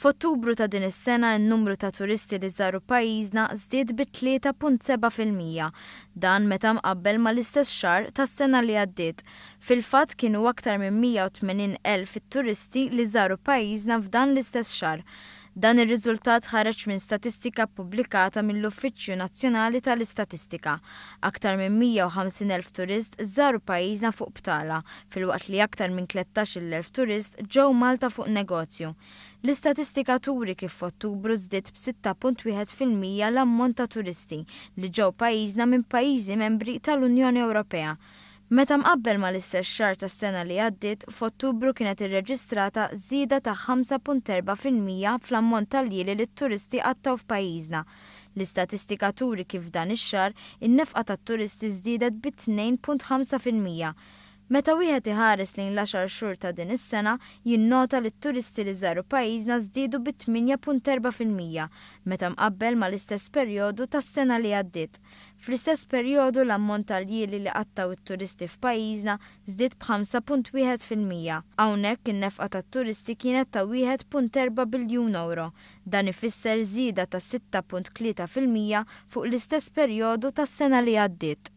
F'Ottubru ta' din is-sena n-numru ta' turisti li żaru pajjiżna żdied bi 3.7%. Dan meta mqabbel mal-istess xahar tas-sena li għaddiet. Fil-fatt kienu aktar minn 180,000 it-turisti li żaru pajjiżna f'dan l-istess xahar. Dan ir-riżultat ħareġ minn statistika ppubblikata mill-Uffiċċju Nazzjonali tal-Istatistika. Aktar minn 150,000 turist żaru pajjiżna fuq btala, filwaqt li aktar minn 13,000 turist ġew Malta fuq negozju. L-istatistika turi kif f'Ottubru żdied b'6.1% l-ammont ta' turisti li ġew pajjiżna minn pajjiżi membri tal-Unjoni Ewropea. Meta mqabbel mal-istess xahar tas-sena li għaddiet, f'Ottubru kienet irreġistrata żieda ta' 5.4% fl-ammont tal-jili li t-turisti qattaw f'pajjiżna. L-istatistika turi kif dan ix-xahar in-nefqa tat-turisti żdiedet bi 2.5%. Meta wieħed iħares lejn l-10 xhur ta' din is-sena, jinnota li t-turisti li żaru pajjiżna żdiedu bi 8.4% meta mqabbel mal-istess perjodu tas-sena li għaddiet. Fl-istess perjodu l-ammont tal-jili li qattaw it-turisti f'pajjiżna żdied b'5.1%. Hawnhekk in-nefqa tat-turisti kienet ta' 1.4 biljun euro. Dan ifisser żieda ta' 6.3% fuq l-istess perjodu tas-sena li għaddiet.